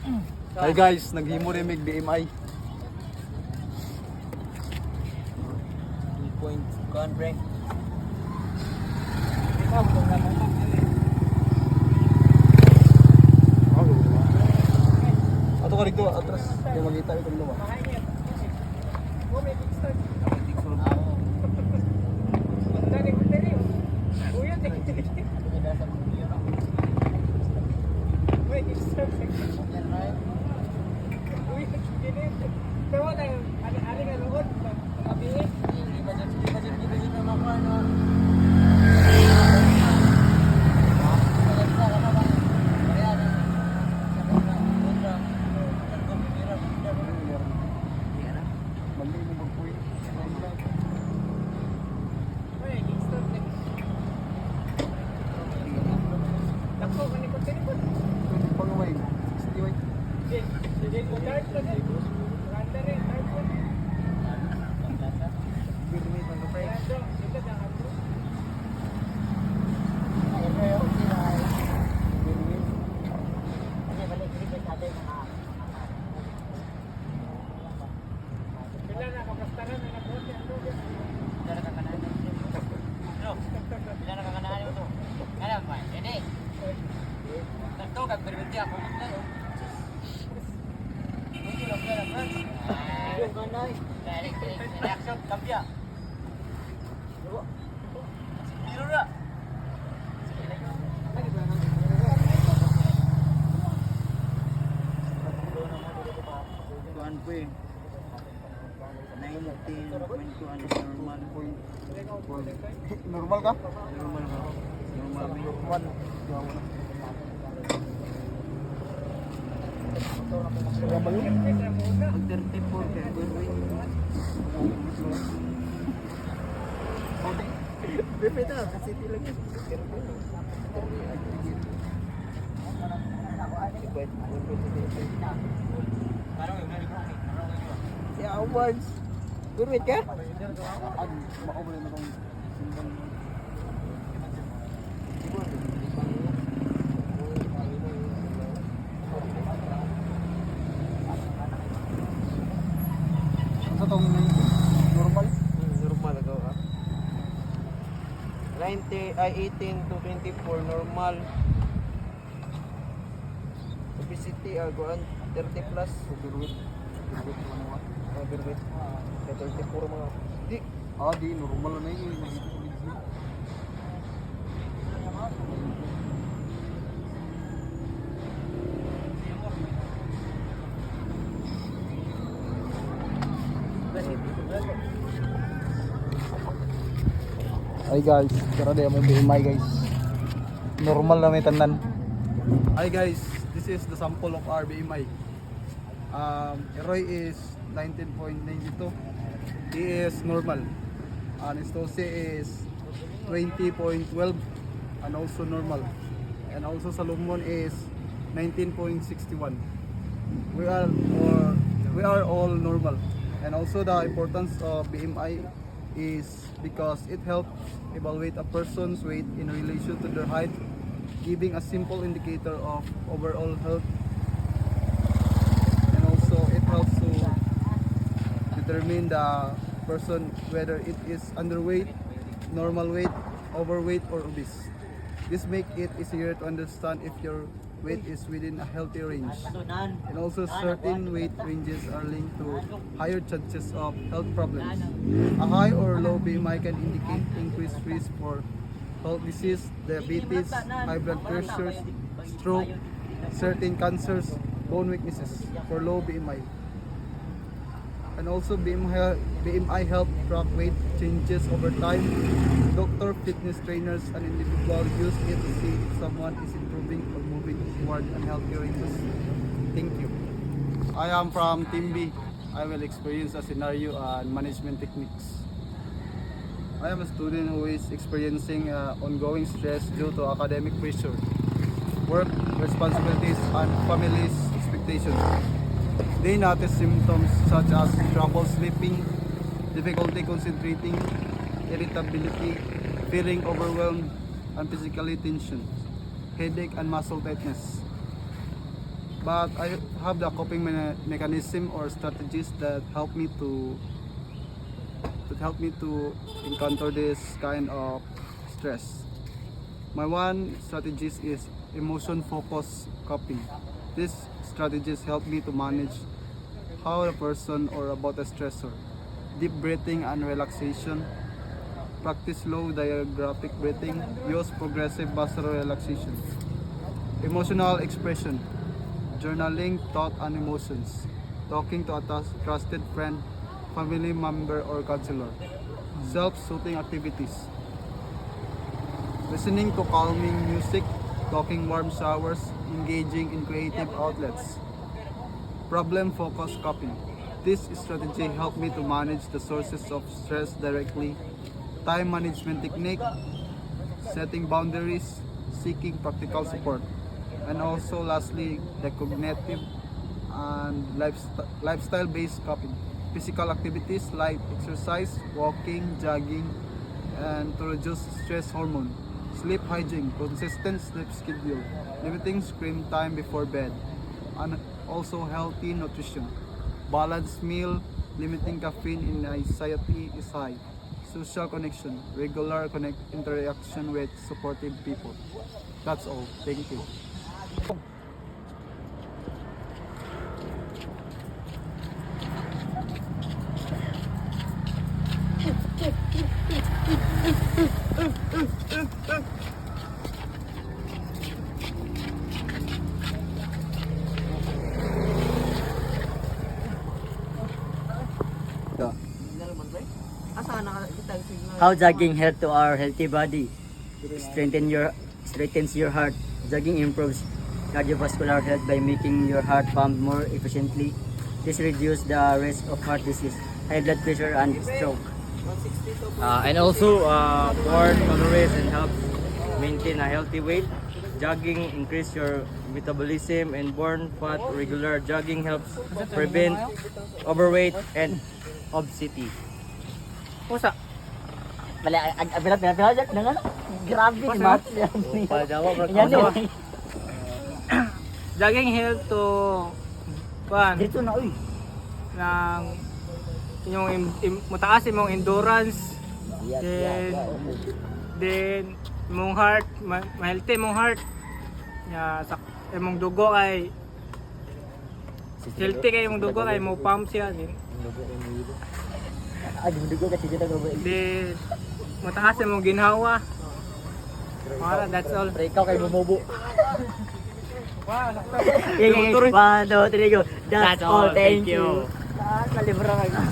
Hi guys, naghimo rin mig BMI. 2 points. Kuhan, pre. Ato ka dito, atras. Kaya magkita itong dalawa. Mali mo magpuwi. Pangaway. Stiway. Kuhan po eh. 19.2 normal. Normal ka? Normal ba? Normal ba? One. Normal yun? Pag 34 kaya perfect na, kasi lang yun. Yeah, awards. Good wait ka? Makaubali na itong simbang. Sa itong normal? Normal ako ha. 18 to 24 normal. Obesity aguan 30 plus. Overweight. Overweight naman naman. Overweight. Kaya 34 mga. Di. Di. Normal na yun. Hi guys, tara din mo BMI guys. Normal na may tanan. Hi guys, this is the sample of our BMI. Roy is 19.92. He is normal. Anastose is 20.12 and also normal. And also Salomon is 19.61. We are all normal. And also the importance of BMI is because it helps evaluate a person's weight in relation to their height, giving a simple indicator of overall health. And also it helps to determine the person whether it is underweight, normal weight, overweight or obese. This makes it easier to understand if your weight is within a healthy range. And also certain weight ranges are linked to higher chances of health problems. A high or low BMI can indicate increased risk for heart disease, diabetes, high blood pressure, stroke, certain cancers, bone weaknesses for low BMI. And also BMI help track weight changes over time. Doctor, fitness trainers, and individuals use it to see if someone is improving or moving toward unhealthy ranges. Thank you. I am from Team B. I will experience a scenario and management techniques. I am a student who is experiencing ongoing stress due to academic pressure, work responsibilities, and family's expectations. They notice symptoms such as trouble sleeping, difficulty concentrating, irritability, feeling overwhelmed, and physically tension, headache, and muscle tightness. but I have the coping mechanism or strategies that help me to encounter this kind of stress. My one strategies is emotion focused coping. These strategies help me to manage how a person or about a stressor. Deep breathing and relaxation. Practice low diaphragmatic breathing. Use progressive muscle relaxation. Emotional expression. Journaling thought and emotions. Talking to a trusted friend, family member or counselor. Self-soothing activities. Listening to calming music, taking warm showers, engaging in creative outlets. Problem-focused coping. This strategy helped me to manage the sources of stress directly. Time management technique, setting boundaries, seeking practical support. And also lastly, the cognitive and lifestyle-based coping. Physical activities like exercise, walking, jogging, and to reduce stress hormone. Sleep hygiene, consistent sleep schedule, limiting screen time before bed, and also healthy nutrition. Balanced meal, limiting caffeine in anxiety is high. Social connection, regular interaction with supportive people. That's all. Thank you. Asa nakakita ang signal? How jogging help to our healthy body? Strengthens your heart. Jogging improves cardiovascular health by making your heart pump more efficiently. This reduces the risk of heart disease, high blood pressure, and stroke. And also burn calories and helps maintain a healthy weight. Jogging increase your metabolism and burn fat. Regular jogging helps prevent overweight and obesity. Pusa. Bala, pinapilajak na ano? Grabe, mat. Yan eh. Jogging help to Dito na, uy. ng mataas imong endurance, then imong heart, ma-healthy imong heart. Sa imong dugo ay healthy kay imong dugo ay mo pump siya. Ay, dugo kasi dito go. Then mataas imong ginhawa. That's all. Pre, ikaw kay bumubo. Wow, One, two, three, go. That's all. Thank you. Kalibra ka.